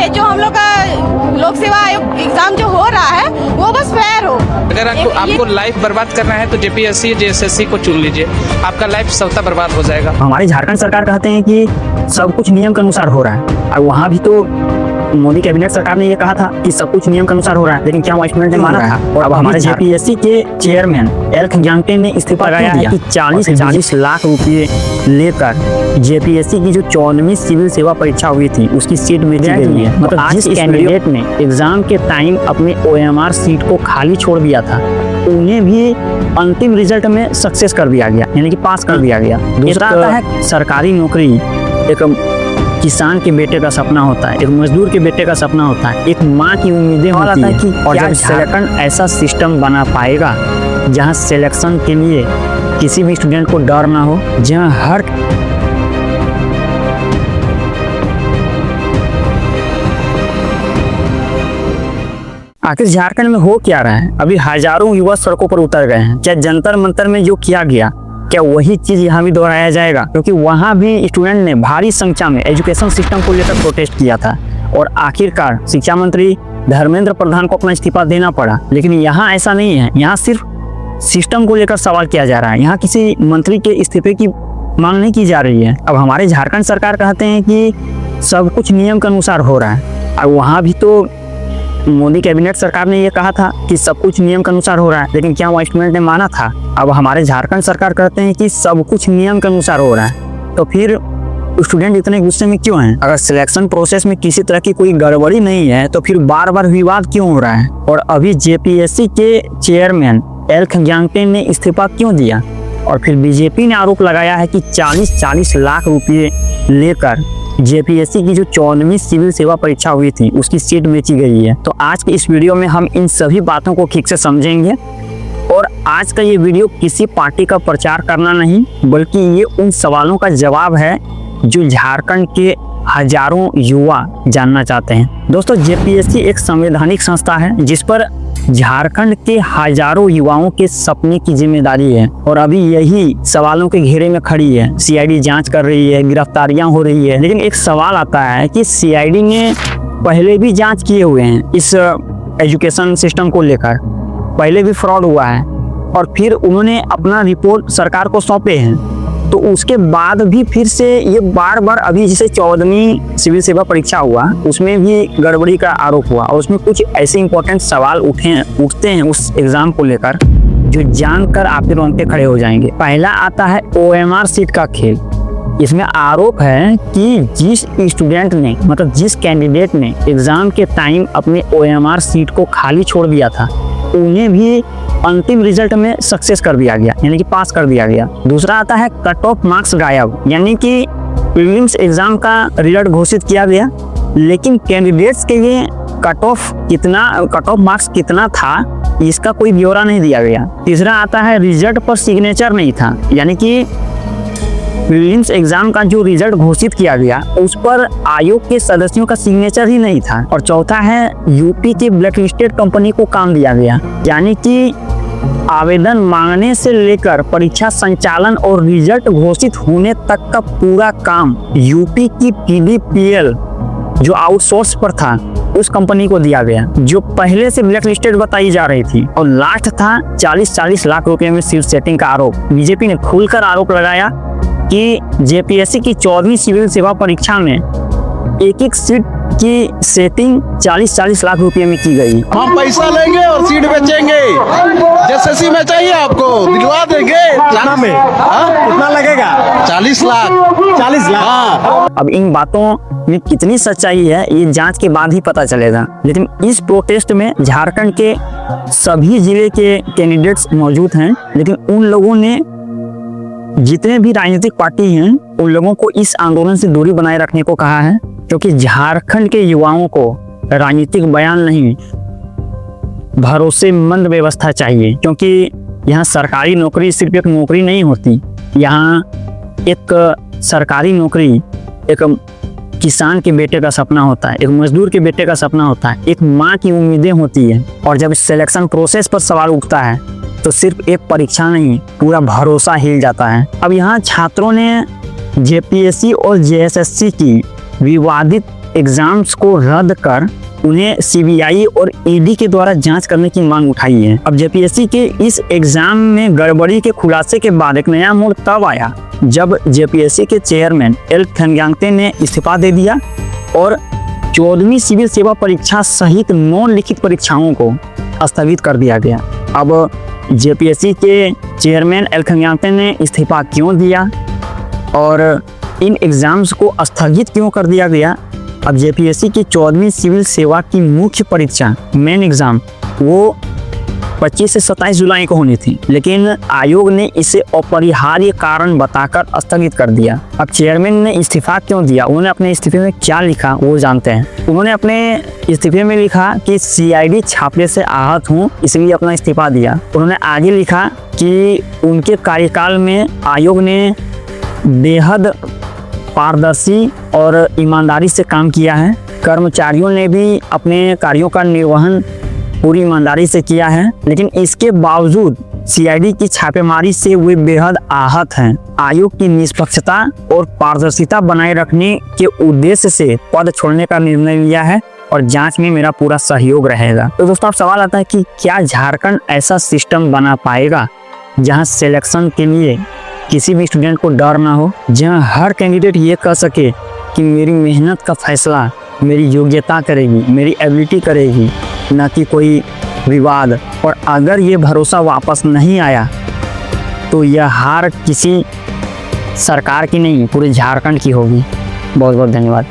चाहिए जो हम लोग का लोक सेवा आयोग एग्जाम जो हो रहा है वो बस फेयर हो। अगर आपको लाइफ बर्बाद करना है तो जेपीएससी जेएसएससी को चुन लीजिए, आपका लाइफ स्वतः बर्बाद हो जाएगा। हमारी झारखंड सरकार कहते हैं कि सब कुछ नियम के अनुसार हो रहा है, और वहाँ भी तो मोदी कैबिनेट सरकार ने ये कहा था कि सब कुछ नियम के अनुसार हो रहा है, लेकिन क्या वहाँ स्टूडेंट ने माना था? और अब हमारे जेपीएससी के चेयरमैन एल खंजांगटे ने इस्तीफा लगाया है कि 40 लाख रुपए लेकर जेपीएससी की जो 14वीं सिविल सेवा परीक्षा हुई थी उसकी सीट बेची गई है। मतलब जिस कैंडिडेट ने एग्जाम के टाइम अपने ओएमआर सीट को खाली छोड़ दिया था उन्हें भी अंतिम रिजल्ट में सक्सेस कर दिया गया, यानी कि पास कर दिया गया। दूसरा आता है सरकारी नौकरी। एक किसान के बेटे का सपना होता है, एक मजदूर के बेटे का सपना होता है, एक माँ की उम्मीदें होती है कि और जब झारखंड ऐसा सिस्टम बना पाएगा जहाँ सिलेक्शन के लिए किसी भी स्टूडेंट को डर ना हो, जहाँ हर आखिर झारखंड में हो क्या रहा है? अभी हजारों युवा सड़कों पर उतर गए हैं। क्या जंतर मंतर में जो किया गया क्या वही चीज यहाँ भी दोहराया जाएगा? क्योंकि वहाँ भी स्टूडेंट ने भारी संख्या में एजुकेशन सिस्टम को लेकर प्रोटेस्ट किया था और आखिरकार शिक्षा मंत्री धर्मेंद्र प्रधान को अपना इस्तीफा देना पड़ा। लेकिन यहाँ ऐसा नहीं है, यहाँ सिर्फ सिस्टम को लेकर सवाल किया जा रहा है, यहाँ किसी मंत्री के इस्तीफे की मांग नहीं की जा रही है। अब हमारे झारखंड सरकार कहते हैं कि सब कुछ नियम के अनुसार हो रहा है, और वहाँ भी तो मोदी कैबिनेट सरकार ने ये कहा था कि सब कुछ नियम के अनुसार हो रहा है, लेकिन क्या वहाँ स्टूडेंट ने माना था? अब हमारे झारखंड सरकार कहते हैं कि सब कुछ नियम के अनुसार हो रहा है, तो फिर स्टूडेंट इतने गुस्से में क्यों हैं? अगर सिलेक्शन प्रोसेस में किसी तरह की कोई गड़बड़ी नहीं है तो फिर बार बार विवाद क्यों हो रहा है? और अभी जेपीएससी के चेयरमैन एल खंजांगटे ने इस्तीफा क्यों दिया? और फिर बीजेपी ने आरोप लगाया है कि 40 लाख रुपये लेकर जेपीएससी की जो 14वीं सिविल सेवा परीक्षा हुई थी उसकी सीट बेची गई है। तो आज के इस वीडियो में हम इन सभी बातों को ठीक से समझेंगे, और आज का ये वीडियो किसी पार्टी का प्रचार करना नहीं बल्कि ये उन सवालों का जवाब है जो झारखंड के हजारों युवा जानना चाहते हैं। दोस्तों, जेपीएससी एक संवैधानिक संस्था है जिस पर झारखंड के हजारों युवाओं के सपने की जिम्मेदारी है, और अभी यही सवालों के घेरे में खड़ी है। सीआईडी जांच कर रही है, गिरफ्तारियां हो रही है, लेकिन एक सवाल आता है कि सीआईडी ने पहले भी जांच किए हुए हैं इस एजुकेशन सिस्टम को लेकर, पहले भी फ्रॉड हुआ है और फिर उन्होंने अपना रिपोर्ट सरकार को सौंपे हैं, तो उसके बाद भी फिर से ये बार बार अभी जैसे 14वीं सिविल सेवा परीक्षा हुआ उसमें भी गड़बड़ी का आरोप हुआ, और उसमें कुछ ऐसे इंपॉर्टेंट सवाल उठते हैं उस एग्जाम को लेकर जो जानकर आपके रोंगटे खड़े हो जाएंगे। पहला आता है ओएमआर सीट का खेल। इसमें आरोप है कि जिस स्टूडेंट ने मतलब जिस कैंडिडेट ने एग्जाम के टाइम अपने ओएमआर सीट को खाली छोड़ दिया था उन्हें भी अंतिम रिजल्ट में सक्सेस कर दिया गया, यानी कि पास कर दिया गया। दूसरा आता है कट ऑफ मार्क्स गायब, यानी कि प्रीलिम्स एग्जाम का रिजल्ट घोषित किया गया लेकिन कैंडिडेट्स के लिए कट ऑफ मार्क्स कितना था इसका कोई ब्यौरा नहीं दिया गया। तीसरा आता है रिजल्ट पर सिग्नेचर नहीं था, यानी कि प्रीलिम्स एग्जाम का जो रिजल्ट घोषित किया गया उस पर आयोग के सदस्यों का सिग्नेचर ही नहीं था। और चौथा है यूपी के ब्लैकलिस्टेड कंपनी को काम दिया गया, यानी कि आवेदन मांगने से लेकर परीक्षा संचालन और रिजल्ट घोषित होने तक का पूरा काम यूपी की पीडीपीएल जो आउटसोर्स पर था उस कंपनी को दिया गया, जो पहले से ब्लैकलिस्टेड बताई जा रही थी। और लास्ट था 40 लाख रुपए में सीट सेटिंग का आरोप। बीजेपी ने खुलकर आरोप लगाया कि जेपीएससी की 14वीं सिविल सेवा परीक्षा में एक सीट की सेटिंग 40 लाख रुपए में की गई। हम पैसा लेंगे और सीट बेचेंगे। जेएसएससी में चाहिए आपको दिलवा देंगे। कितना में? कितना लगेगा? 40 लाख। 40 लाख। हाँ। अब इन बातों में कितनी सच्चाई है ये जांच के बाद ही पता चलेगा। लेकिन इस प्रोटेस्ट में झारखंड के सभी जिले के कैंडिडेट्स मौजूद हैं, लेकिन उन लोगों ने जितने भी राजनीतिक पार्टी हैं उन लोगों को इस आंदोलन से दूरी बनाए रखने को कहा है, क्योंकि झारखंड के युवाओं को राजनीतिक बयान नहीं भरोसेमंद व्यवस्था चाहिए। क्योंकि यहाँ सरकारी नौकरी सिर्फ एक नौकरी नहीं होती, यहाँ एक सरकारी नौकरी एक किसान के बेटे का सपना होता है, एक मजदूर के बेटे का सपना होता है, एक माँ की उम्मीदें होती है। और जब सिलेक्शन प्रोसेस पर सवाल उठता है तो सिर्फ एक परीक्षा नहीं पूरा भरोसा हिल जाता है। अब यहाँ छात्रों ने जेपीएससी और जेएसएससी की विवादित एग्जाम्स को रद्द कर उन्हें सीबीआई और ईडी के द्वारा जांच करने की मांग उठाई है। अब जेपीएससी के इस एग्जाम में गड़बड़ी के खुलासे के बाद एक नया मोड़ तब आया जब जेपीएससी के चेयरमैन एल थंग्यांगते ने इस्तीफा दे दिया और 14वीं सिविल सेवा परीक्षा सहित 9 लिखित परीक्षाओं को स्थगित कर दिया गया। अब जेपीएससी के चेयरमैन एल थंग्यांगते ने इस्तीफा क्यों दिया और इन एग्जाम्स को स्थगित क्यों कर दिया गया? अब जेपीएससी की 14वीं सिविल सेवा की मुख्य परीक्षा मेन एग्जाम वो 25 से 27 जुलाई को होनी थी, लेकिन आयोग ने इसे अपरिहार्य कारण बताकर स्थगित कर दिया। अब चेयरमैन ने इस्तीफा क्यों दिया, उन्होंने अपने इस्तीफे में क्या लिखा वो जानते हैं। उन्होंने अपने इस्तीफे में लिखा कि सीआईडी छापे से आहत हूँ इसलिए अपना इस्तीफा दिया। उन्होंने आगे लिखा कि उनके कार्यकाल में आयोग ने बेहद पारदर्शी और ईमानदारी से काम किया है। कर्मचारियों ने भी अपने कार्यों का निर्वहन पूरी ईमानदारी से किया है, लेकिन इसके बावजूद सीआईडी की छापेमारी से वे बेहद आहत हैं। आयोग की निष्पक्षता और पारदर्शिता बनाए रखने के उद्देश्य से पद छोड़ने का निर्णय लिया है और जांच में मेरा पूरा सहयोग रहेगा। तो दोस्तों अब सवाल आता है कि क्या झारखंड ऐसा सिस्टम बना पाएगा जहां सिलेक्शन के लिए किसी भी स्टूडेंट को डर ना हो, जहां हर कैंडिडेट ये कह सके कि मेरी मेहनत का फैसला मेरी योग्यता करेगी, मेरी एबिलिटी करेगी, ना कि कोई विवाद। और अगर ये भरोसा वापस नहीं आया तो यह हार किसी सरकार की नहीं पूरे झारखंड की होगी। बहुत बहुत धन्यवाद।